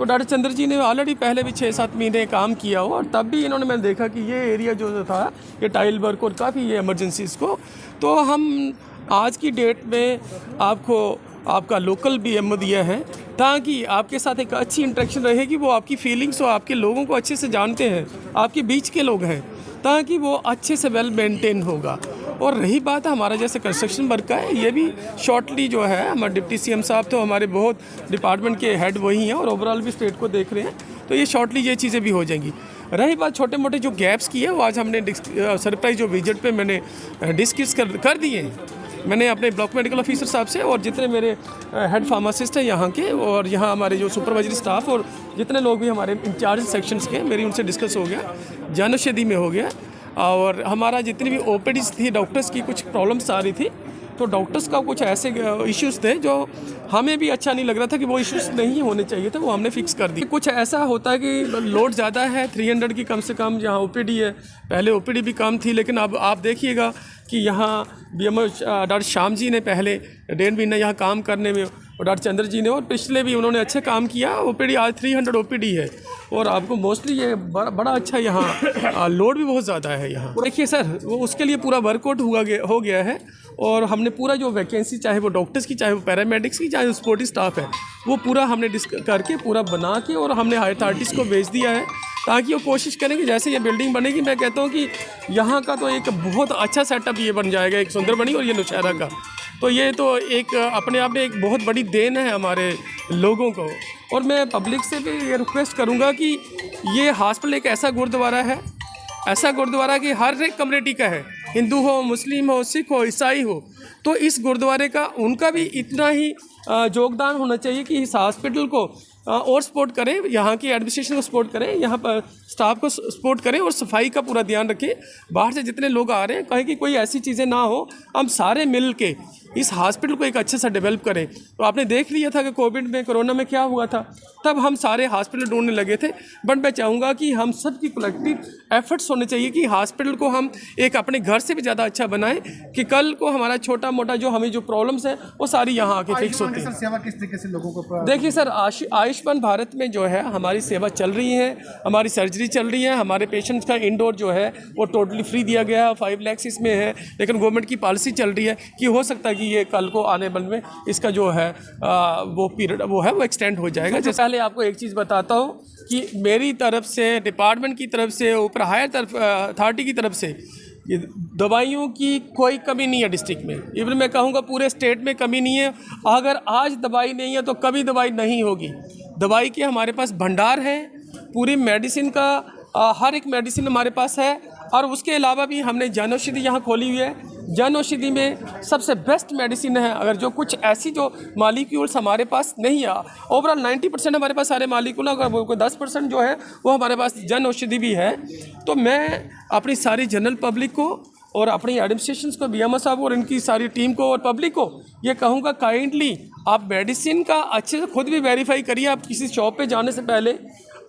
तो डॉक्टर चंद्र जी ने ऑलरेडी पहले भी 6-7 महीने काम किया हो, और तब भी इन्होंने मैंने देखा कि ये एरिया जो था ये टाइल वर्क और काफ़ी ये इमरजेंसीज़ को, तो हम आज की डेट में आपको आपका लोकल BMO दिया है ताकि आपके साथ एक अच्छी इंटरेक्शन रहेगी, वो आपकी फीलिंग्स और आपके लोगों को अच्छे से जानते हैं, आपके बीच के लोग हैं, ताकि वो अच्छे से वेल मेंटेन होगा। और रही बात हमारा जैसे कंस्ट्रक्शन वर्क का है, ये भी शॉर्टली जो है हमारे डिप्टी CM साहब तो हमारे बहुत डिपार्टमेंट के हेड वही हैं और ओवरऑल भी स्टेट को देख रहे हैं, तो ये शॉर्टली ये चीज़ें भी हो जाएंगी। रही बात छोटे मोटे जो गैप्स की है, वो आज हमने सरप्राइज जो विजिट पे मैंने डिस्कस कर दिए हैं। मैंने अपने ब्लॉक मेडिकल ऑफिसर साहब से और जितने मेरे हेड फार्मासिस्ट हैं यहाँ के, और यहाँ हमारे जो सुपरवाइजरी स्टाफ और जितने लोग भी हमारे इंचार्ज सेक्शंस के, मेरी उनसे डिस्कस हो गया, जनौषधि में हो गया। और हमारा जितनी भी OPDs थी, डॉक्टर्स की कुछ प्रॉब्लम्स आ रही थी, तो डॉक्टर्स का कुछ ऐसे इश्यूज़ थे जो हमें भी अच्छा नहीं लग रहा था कि वो इश्यूज़ नहीं होने चाहिए थे, वो हमने फिक्स कर दी। कुछ ऐसा होता है कि लोड ज़्यादा है, 300 की कम से कम यहाँ OPD है, पहले OPD भी कम थी, लेकिन अब आप देखिएगा कि यहाँ BMO डॉक्टर श्याम जी ने पहले 1.5 महीना यहाँ काम करने में, और डॉक्टर चंद्र जी ने, और पिछले भी उन्होंने अच्छे काम किया। OPD आज 300 OPD है, और आपको मोस्टली ये बड़ा अच्छा यहाँ लोड भी बहुत ज़्यादा है यहाँ। देखिए सर, वो उसके लिए पूरा वर्कआउट हो गया है, और हमने पूरा जो वैकेंसी, चाहे वो डॉक्टर्स की, चाहे वो पैरामेडिक्स की, चाहे सपोर्टिव स्टाफ है, वो पूरा हमने करके पूरा बना के, और हमने हाई अथॉरिटीज़ को भेज दिया है, ताकि वो कोशिश करेंगे जैसे ये बिल्डिंग बनेगी, मैं कहता हूँ कि यहाँ का तो एक बहुत अच्छा सेटअप ये बन जाएगा, एक सुंदरबनी और ये नौशहरा का, तो ये तो एक अपने आप में एक बहुत बड़ी देन है हमारे लोगों को। और मैं पब्लिक से भी ये रिक्वेस्ट करूँगा कि ये हॉस्पिटल एक ऐसा गुरुद्वारा है, ऐसा गुरुद्वारा कि हर एक कम्युनिटी का है, हिंदू हो, मुस्लिम हो, सिख हो, ईसाई हो, तो इस गुरुद्वारे का उनका भी इतना ही योगदान होना चाहिए कि इस हॉस्पिटल को और सपोर्ट करें, यहाँ की एडमिनिस्ट्रेशन को सपोर्ट करें, यहाँ पर स्टाफ को सपोर्ट करें, और सफाई का पूरा ध्यान रखें। बाहर से जितने लोग आ रहे हैं, कहें कि कोई ऐसी चीज़ें ना हो, हम सारे मिल के इस हॉस्पिटल को एक अच्छे से डेवलप करें। तो आपने देख लिया था कि कोविड में, कोरोना में क्या हुआ था, तब हम सारे हॉस्पिटल ढूंढने लगे थे, बट मैं चाहूँगा कि हम सब की कलेक्टिव एफर्ट्स होने चाहिए कि हॉस्पिटल को हम एक अपने घर से भी ज़्यादा अच्छा बनाएं, कि कल को हमारा छोटा मोटा जो हमें जो प्रॉब्लम्स है वो सारी यहाँ आके फिक्स होती है। सेवा किस तरीके से लोगों को? देखिए सर, आयुष्मान भारत में जो है हमारी सेवा चल रही है, हमारी सर्जरी चल रही है, हमारे पेशेंट्स का इंडोर जो है वो टोटली फ्री दिया गया है, 5 लाख इसमें है, लेकिन गवर्नमेंट की पॉलिसी चल रही है कि हो सकता है कि ये कल को आने वाले में इसका जो है वो पीरियड वो एक्सटेंड हो जाएगा। जैसे पहले आपको एक चीज़ बताता हूँ कि मेरी तरफ से, डिपार्टमेंट की तरफ से, ऊपर हायर अथॉरिटी की तरफ से ये दवाइयों की कोई कमी नहीं है डिस्ट्रिक्ट में, इवन मैं कहूँगा पूरे स्टेट में कमी नहीं है। अगर आज दवाई नहीं है तो कभी दवाई नहीं होगी। दवाई के हमारे पास भंडार है, पूरी मेडिसिन का हर एक मेडिसिन हमारे पास है, और उसके अलावा भी हमने जनौषधि यहाँ खोली हुई है। जनौषधि में सबसे बेस्ट मेडिसिन है। अगर जो कुछ ऐसी जो मालिक्यूल्स हमारे पास नहीं है, ओवरऑल 90% हमारे पास सारे मालिक्यूल, अगर वो कोई 10% जो है वो हमारे पास जनौषधि भी है। तो मैं अपनी सारी जनरल पब्लिक को और अपनी एडमिनिस्ट्रेशन को, BMO साहब और इनकी सारी टीम को और पब्लिक को ये कहूँगा, काइंडली आप मेडिसिन का अच्छे से खुद भी वेरीफाई करिए। आप किसी शॉप पे जाने से पहले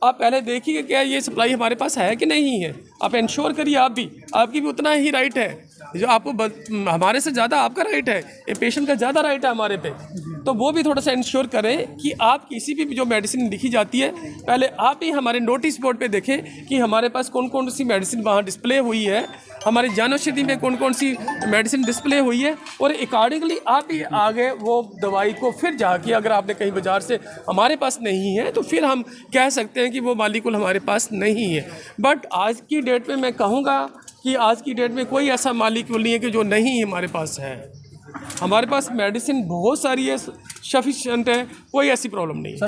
आप पहले देखिए क्या ये सप्लाई हमारे पास है कि नहीं है। आप इंश्योर करिए, आपकी भी उतना ही राइट है, जो आपको हमारे से ज़्यादा आपका राइट है, ये पेशेंट का ज़्यादा राइट है हमारे पे, तो वो भी थोड़ा सा इंश्योर करें कि आप किसी भी जो मेडिसिन लिखी जाती है, पहले आप ही हमारे नोटिस बोर्ड पे देखें कि हमारे पास कौन कौन सी मेडिसिन वहाँ डिस्प्ले हुई है, हमारी जनौषधि में कौन कौन सी मेडिसिन डिस्प्ले हुई है, और अकॉर्डिंगली आप ही आगे वो दवाई को फिर जाके, अगर आपने कहीं बाज़ार से हमारे पास नहीं है तो फिर हम कह सकते हैं कि वो मालिक्यूल हमारे पास नहीं है। बट आज की डेट में मैं कहूँगा कि आज की डेट में कोई ऐसा मालिक्यूल नहीं है कि जो नहीं हमारे पास है। हमारे पास मेडिसिन बहुत सारी है, सफिशिएंट है, कोई ऐसी प्रॉब्लम नहीं है।